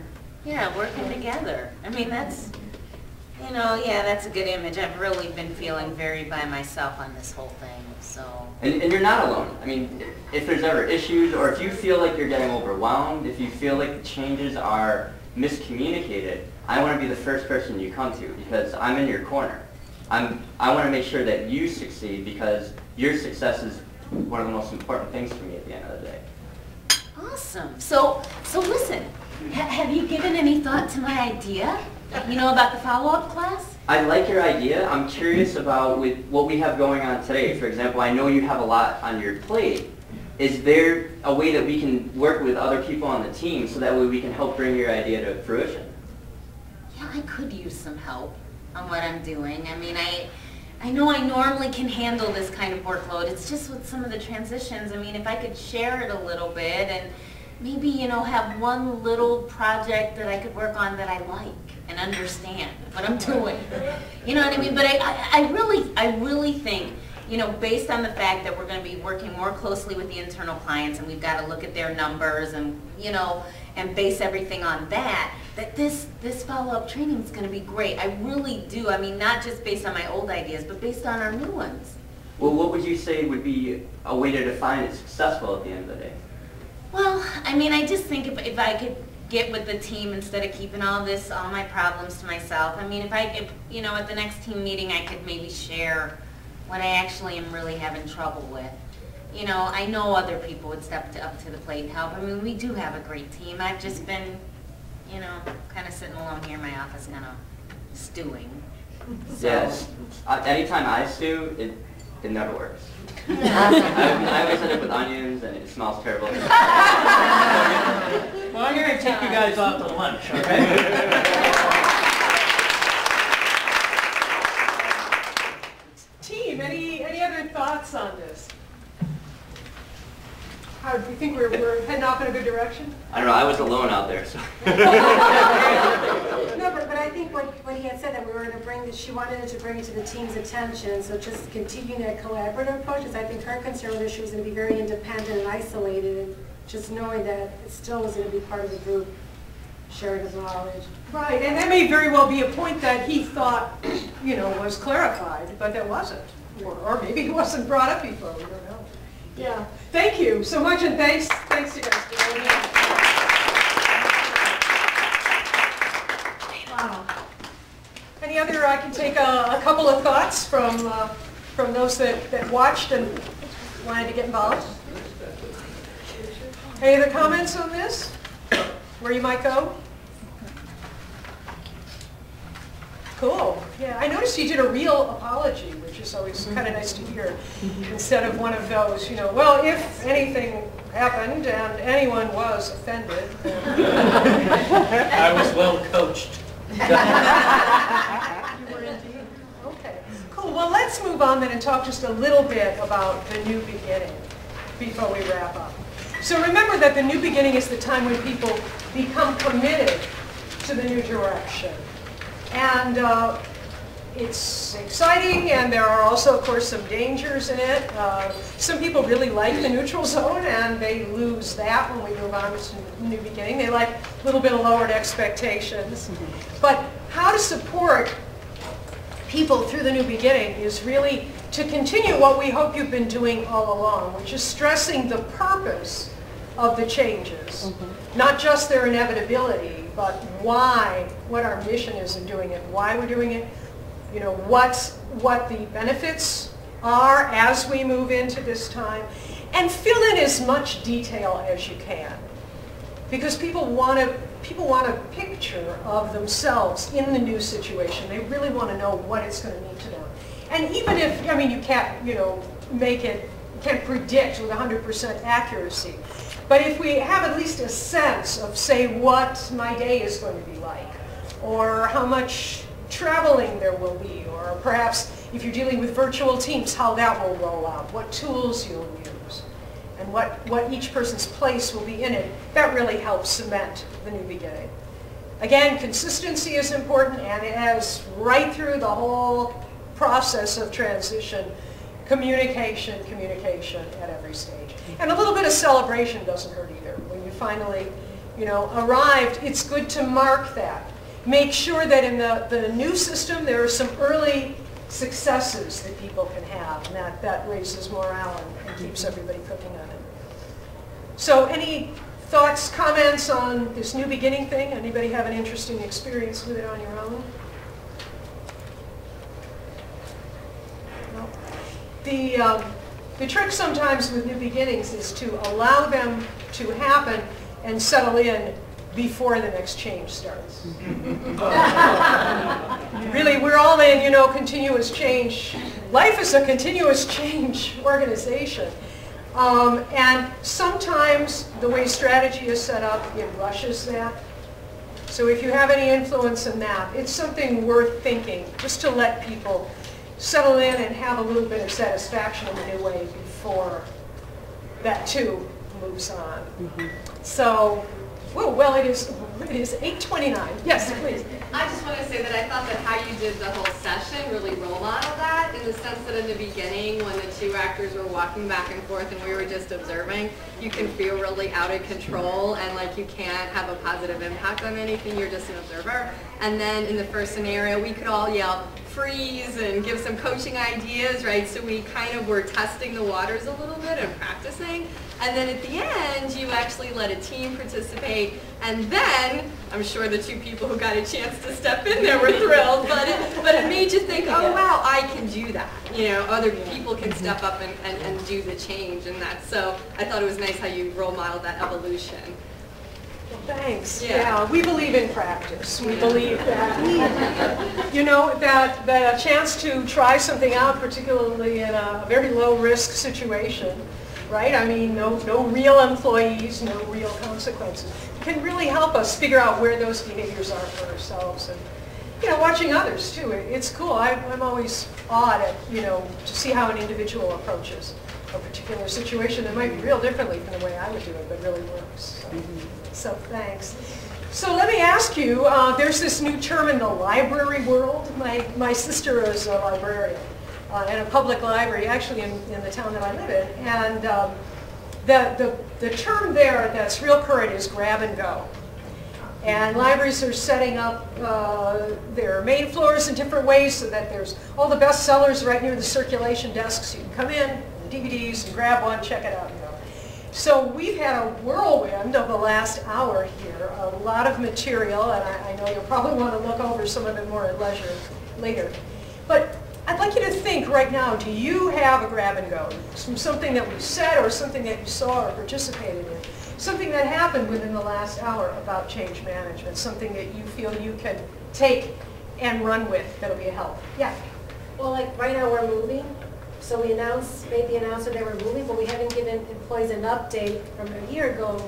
working together. I mean, that's, you know, yeah, that's a good image. I've really been feeling very by myself on this whole thing, so. And you're not alone. I mean, if there's ever issues, or if you feel like you're getting overwhelmed, if you feel like the changes are miscommunicated, I want to be the first person you come to, because I'm in your corner. I want to make sure that you succeed, because your success is one of the most important things for me at the end of the day. Awesome. So listen, have you given any thought to my idea? You know, about the follow-up class? I like your idea. I'm curious about with what we have going on today. For example, I know you have a lot on your plate. Is there a way that we can work with other people on the team so that way we can help bring your idea to fruition? Yeah, I could use some help on what I'm doing. I mean, I know I normally can handle this kind of workload. It's just with some of the transitions. I mean, if I could share it a little bit and maybe, you know, have one little project that I could work on that I like and understand what I'm doing. You know what I mean? But I really think, you know, based on the fact that we're going to be working more closely with the internal clients and we've got to look at their numbers and, you know, and base everything on that, that this follow-up training is going to be great. I really do. I mean, not just based on my old ideas, but based on our new ones. Well, what would you say would be a way to define it successful at the end of the day? Well, I mean, I just think if I could get with the team instead of keeping all my problems to myself. I mean, if you know, at the next team meeting, I could maybe share what I actually am really having trouble with. You know, I know other people would step up to the plate and help. I mean, we do have a great team. I've just been, you know, kind of sitting alone here in my office, kind of stewing. So. Yes. Anytime I stew, it never works. I always end up with onions, and it smells terrible. Well, I'm going to take you guys out to lunch, okay? Team, any other thoughts on this? How do you think we're heading off in a good direction? I don't know. I was alone out there, so. No, but I think what he had said that we were going to bring this, she wanted to bring it to the team's attention, so just continuing that collaborative approach, is I think her concern was she was going to be very independent and isolated, and just knowing that it still was going to be part of the group, sharing of knowledge. Right, and that may very well be a point that he thought, you know, was clarified, but that wasn't. Or maybe it wasn't brought up before, we don't know. Yeah, thank you so much, and thanks you guys for joining me. Wow. Any other, I can take a couple of thoughts from those that watched and wanted to get involved. Any other comments on this? Where you might go? Cool. Yeah, I noticed you did a real apology, which is always kind of nice to hear, instead of one of those, you know, well, if anything happened and anyone was offended. I was well coached. You were indeed. Okay. Cool. Well, let's move on then and talk just a little bit about the new beginning before we wrap up. So remember that the new beginning is the time when people become committed to the new direction. And it's exciting, and there are also, of course, some dangers in it. Some people really like the neutral zone, and they lose that when we move on to new beginning. They like a little bit of lowered expectations. But how to support people through the new beginning is really to continue what we hope you've been doing all along, which is stressing the purpose of the changes. Not just their inevitability, but why, what our mission is in doing it, why we're doing it, you know, what the benefits are as we move into this time, and fill in as much detail as you can. Because people want a picture of themselves in the new situation. They really want to know what it's going to mean to them. And even if, I mean, you can't, you know, make it, you can't predict with 100% accuracy. But if we have at least a sense of, say, what my day is going to be like, or how much traveling there will be, or perhaps if you're dealing with virtual teams, how that will roll out, what tools you'll use, and what each person's place will be in it, that really helps cement the new beginning. Again, consistency is important, and it has right through the whole process of transition, communication at every stage. And a little bit of celebration doesn't hurt either. When you finally, you know, arrived, it's good to mark that. Make sure that in the new system there are some early successes that people can have, and that raises morale and keeps everybody cooking on it. So any thoughts, comments on this new beginning thing? Anybody have an interesting experience with it on your own? No? The trick sometimes with new beginnings is to allow them to happen and settle in before the next change starts. Really, we're all in, you know, continuous change. Life is a continuous change organization. And sometimes the way strategy is set up, it rushes that. So if you have any influence in that, it's something worth thinking, just to let people settle in and have a little bit of satisfaction in the new way before that too moves on. So, well, it is 8:29. Yes, please. I just want to say that I thought that how you did the whole session really role modeled that, in the sense that in the beginning, when the two actors were walking back and forth and we were just observing, you can feel really out of control and like you can't have a positive impact on anything, you're just an observer. And then in the first scenario, we could all yell, freeze, and give some coaching ideas, right? So we kind of were testing the waters a little bit and practicing. And then at the end, you actually let a team participate. And then, I'm sure the two people who got a chance to step in there were thrilled, but it made you think, oh wow, I can do that. You know, other people can step up and do the change, and that. So I thought it was nice how you role modeled that evolution. Well, thanks. Yeah, we believe in practice. We believe that, you know, that a chance to try something out, particularly in a very low-risk situation, right? I mean, no real employees, no real consequences, can really help us figure out where those behaviors are for ourselves. And, you know, watching others, too. It's cool. I'm always awed at, you know, to see how an individual approaches a particular situation that might be real differently from the way I would do it, but really works. So thanks. So let me ask you, there's this new term in the library world. My sister is a librarian in a public library, actually in the town that I live in. And the term there that's real current is grab and go. And libraries are setting up their main floors in different ways so that there's all the bestsellers right near the circulation desks. You can come in, DVDs, and grab one, check it out. You know. So we've had a whirlwind of the last hour here, a lot of material, and I know you'll probably want to look over some of it more at leisure later. But I'd like you to think right now, do you have a grab and go? From something that we said or something that you saw or participated in? Something that happened within the last hour about change management, something that you feel you can take and run with that'll be a help. Yeah? Well, like right now we're moving, so we made the announcement that we're moving, but we haven't given employees an update from a year ago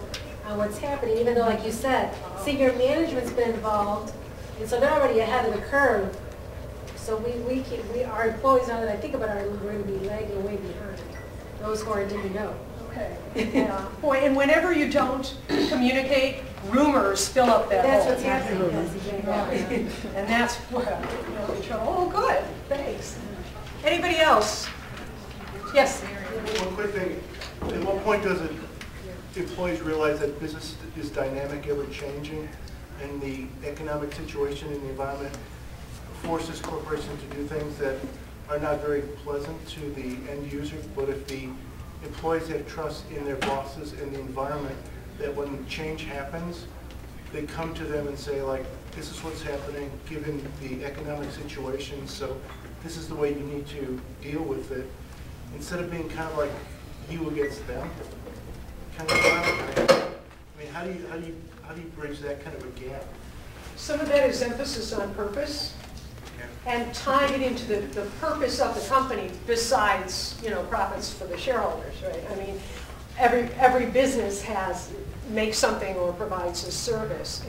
on what's happening, even though, like you said, senior management's been involved, and so they're already ahead of the curve. So our employees, now that I think about it, are going to be lagging way behind those who didn't know. Okay. Yeah. Boy, and whenever you don't communicate, rumors fill up that That's hole. what's happening. And that's what, oh, good, thanks. Anybody else? Yes? One quick thing, at what point does employees realize that business is dynamic, ever changing, and the economic situation and the environment forces corporations to do things that are not very pleasant to the end user, but if the employees have trust in their bosses and the environment, that when change happens, they come to them and say, like, this is what's happening given the economic situation, so this is the way you need to deal with it, instead of being kind of like you against them kind of environment. I mean, how do you bridge that kind of a gap? Some of that is emphasis on purpose and tying it into the purpose of the company besides, profits for the shareholders, right? I mean, every business makes something or provides a service.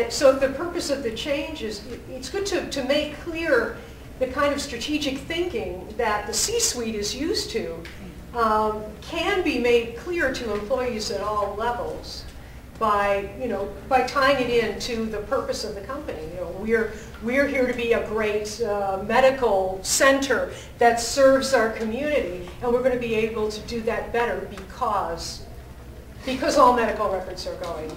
So if the purpose of the change is, it's good to make clear the kind of strategic thinking that the C-suite is used to can be made clear to employees at all levels by tying it into the purpose of the company. We're here to be a great medical center that serves our community, and we're going to be able to do that better because all medical records are going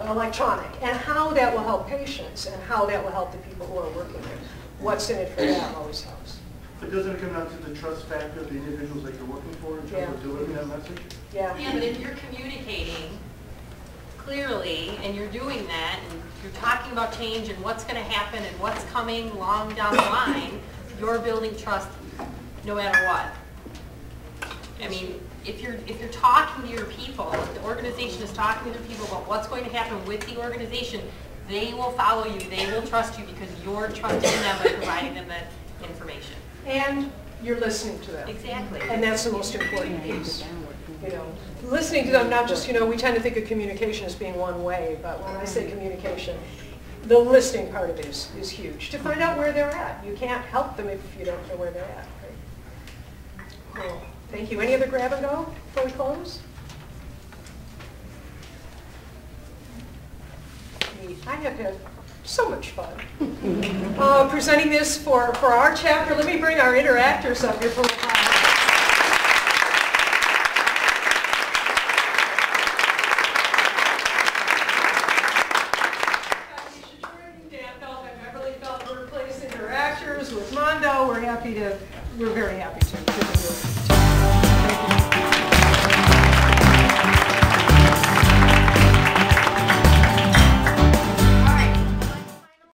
electronic, and how that will help patients and how that will help the people who are working there. What's in it for them always helps. But doesn't it come down to the trust factor of the individuals that you're working for in terms of delivering that message? Yeah, but if you're communicating clearly and you're doing that and you're talking about change and what's going to happen and what's coming long down the line, you're building trust no matter what. I mean, if you're talking to your people, if the organization is talking to their people about what's going to happen with the organization, they will follow you, they will trust you because you're trusting them by providing them that information. And you're listening to them. Exactly. And that's the most important piece. Listening to them, not just, we tend to think of communication as being one way, but when I say communication, the listening part of it is huge. To find out where they're at. You can't help them if you don't know where they're at. Right? Cool. Thank you. Any other grab and go before we close? I have had so much fun presenting this for our chapter. Let me bring our interactors up here for a while. With Mondo, we're very happy to